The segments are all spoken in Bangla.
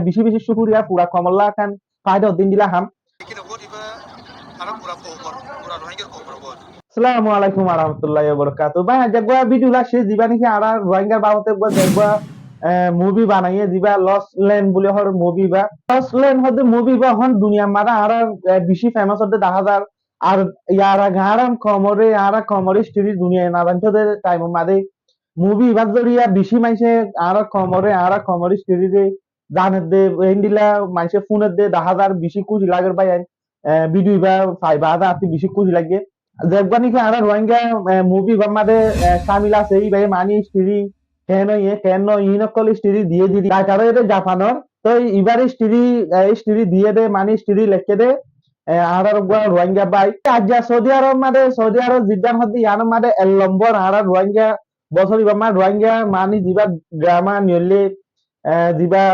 বেশি বেশি শুকুরিয়া পুরা কমল্লা খান ফায়দা দিন দিলা হাম আসসালামু আলাইকুম ওয়া রাহমাতুল্লাহি ওয়া বারাকাতুহু ভাই জাগবা ভিডিও লা শেষ দিবা নাকি আর রোহিঙ্গার বাবতে জাগবা মুভি বানাইয়ে দিবা লস ল্যান্ড বলে হর মুভি বা লস ল্যান্ড হতে মুভি বা হন দুনিয়া মারা আর বেশি ফেমাস হতে 10,000 আর ইয়ারা গারাম কমরে আর কমরে স্টোরি দুনিয়া না জানতে টাইম মাদে মুভি ইবাদ জরিয়া বেশি মাইসে আর কমরে স্টোরি দে জানে দে ইন্ডিলা মাইসে ফোনে দে 10,000 বেশি খুশি লাগে ভাই ভিডিও বা ফাইবা আদা আপনি বেশি খুশি লাগে দেখবা নাকি আর রোহিঙ্গা মুভি বা মাদে শামিল আছে এই ভাই মানি স্টোরি কেন ইনকল স্টোরি দিয়ে দিদি তার এটা জাপানের তো এবার স্টোরি দিয়ে দে মানে স্টোরি লেখে দে আর রোহিঙ্গা বাই আজ সৌদি আরব জিদ্দান হতে ইয়ান মাদে এল নম্বর আর রোহিঙ্গা বছর ইবা রোহিঙ্গা মানি দিবা গ্রামা নিয়লে দিবা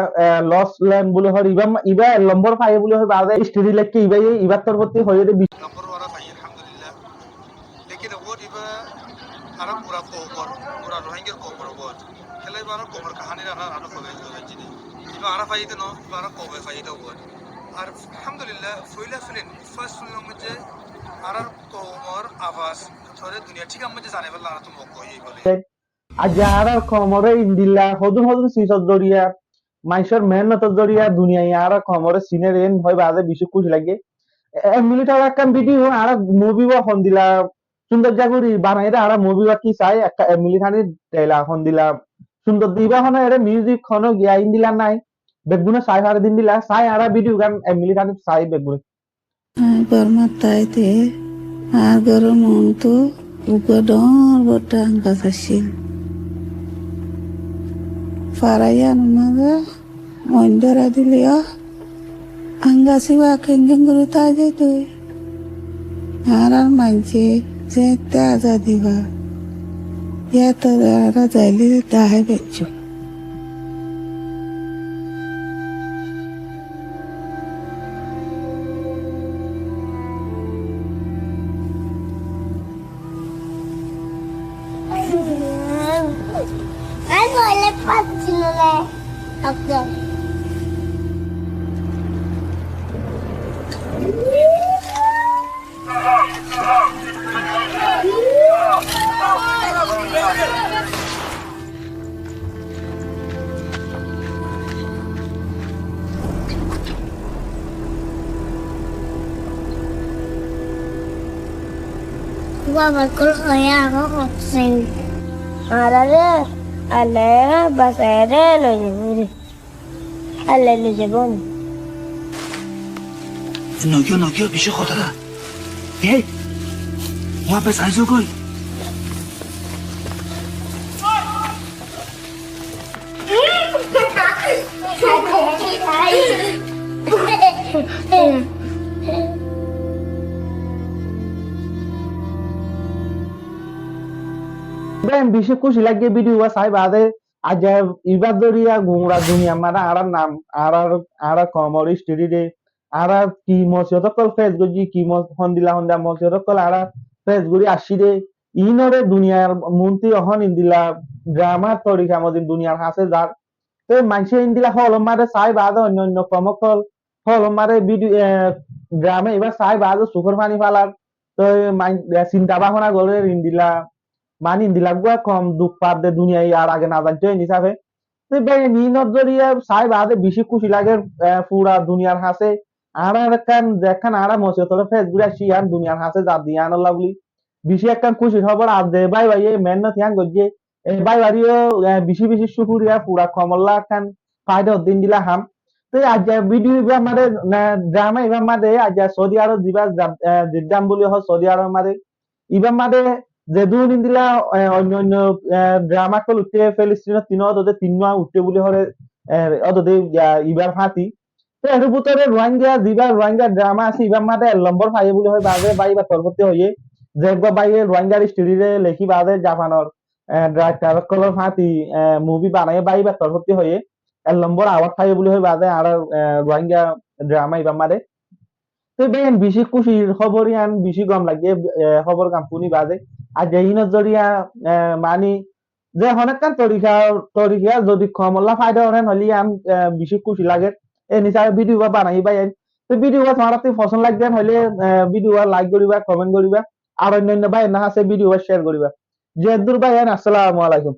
লস ল্যান্ড বলে হর ইবা এল নম্বর পাই বলে হয় বাদে স্টোরি লেখে ইবার তোর প্রতি হয়ে দে নম্বর ওরা পাই আলহামদুলিল্লাহ লেকিন ওর ইবা আর পুরা কোমর পুরা রোহিঙ্গার কোমর ওর খেলে ইবার কোমর কাহিনী রানা রানা হবে জিনি ইবা আর পাইতে ন ইবার কোমর পাইতে ওর আর আলহামদুলিল্লাহ ফইলা ফিলেন ফার্স্ট ফিল্ম মধ্যে আর কোমর আওয়াজ থরে দুনিয়া ঠিক আমি জানে বললা আর তো মক হই বলে আজ আর কোমরে ইন্দিল্লা হদুন সিসদ দরিয়া মাইশর মেহনত দরিয়া দুনিয়ায় আর কোমরে সিনের এন হয় বাজে বেশি খুশি লাগে মিলিটার একটা ভিডিও আর মুভি বা ফোন দিলা সুন্দর জাগুরি বানাইরা আর মুভি বা কি চাই একটা মিলিটারি টেলা ফোন দিলা সুন্দর দিবা হন এর মিউজিক খন গিয়া ইন্দিলা নাই বেগুনে সাই হারে দিন দিলা সাই আর ভিডিও গান মিলিটারি সাই বেগুনে গরমাতাইতে আর গরম তো উগডর বটাং কাসাসিল ফারায়ান মাগা মন্দরা দিলিয়া আঙ্গাসিবা কেঞ্জং গুরু তাজে তুই আর মানছে যে তাজা দিবা ইয়া তো আর যাইলি তাহে Bechu Guarda col coiano sen. Arare alle basere lo llevuri. Alle lo llevoni. No quiero picho jotada. Hey, guapa sai so koi. বেশি খুশি লাগে ভিডিও চাই বাদে আজ ইবার দরিয়া গুমরা দুনিয়া মারা আর নাম আর কমর স্টোরি দে আর কি মসিয়ত কল ফেস গজি কি হন্দিলা হন্দা মসিয়ত কল আর ফেস গুরি আসি দে ইনরে দুনিয়ার মন্ত্রী অহন ইন্দিলা ড্রামা তরিকা মদিন দুনিয়ার হাসে যার তো মানসে ইন্দিলা হল মারে চাই বাদে অন্য কমকল হল মারে ভিডিও গ্রামে এবার চাই বাদে সুখর পানি ফালার তো চিন্তা ভাবনা করে ইন্দিলা মানি দিলাগুয়া কম দুঃখ পার দে দুনিয়ায় আর আগে না জানতে হিসাবে তো ভাই নিনত জরিয়া সাই বাদে বেশি খুশি লাগে পুরা দুনিয়ার হাসে আর একখান দেখখান আর মসে তোর ফেসবুক আসি আর দুনিয়ার হাসে যা দিয়া আনলা বলি বেশি একখান খুশি খবর আর দে ভাই ভাই মেহনত ইয়াং গজ্জে ভাই বাড়িও বেশি বেশি শুকুরিয়া পুরা কমল্লা একখান ফায়দা দিন দিলা হাম তো আজ ভিডিও ইবা মারে ড্রামা ইবা মারে আজ সৌদি আরব দিবা জিদ্দাম বলি হ সৌদি আরব মারে ইবা মারে যেদুন ইন্দিলা অন্য ড্রামা কল উঠে ফিলিস্তিনের তিন উঠতে বলে হরে অদতে ইবার ফাতি তো এর ভিতরে রোহিঙ্গা যিবার রোহিঙ্গা ড্রামা আছে ইবার মাতে নম্বর পাই বলে হয় বাজে বাই বা তরবতে হয়ে যেগবা বাই রোহিঙ্গার স্টোরিরে লেখি বাজে জাপানের ডাইরেক্টর কলর ফাতি মুভি বানায় বাই বা তরবতে হয়ে এর নম্বর আওয়াজ পাই বলে হয় বাজে আর রোহিঙ্গা ড্রামা ইবার মারে তো বেন বেশি খুশির খবর ইয়ান বেশি গম লাগে খবর কাম্পুনি বাজে আর যেইন জরিয়া মানি যে অনেকখান তরিকা যদি কমলা ফায়দা হরেন হলে আম বেশি খুশি লাগে এই নিচে ভিডিও বানাই ভাই তো ভিডিও তোমার পছন্দ লাগবেন হলে ভিডিও লাইক করিবা কমেন্ট করিবা আর অন্যান্য ভাই না আছে ভিডিও শেয়ার করিবা যে দূর ভাই আসসালামু আলাইকুম।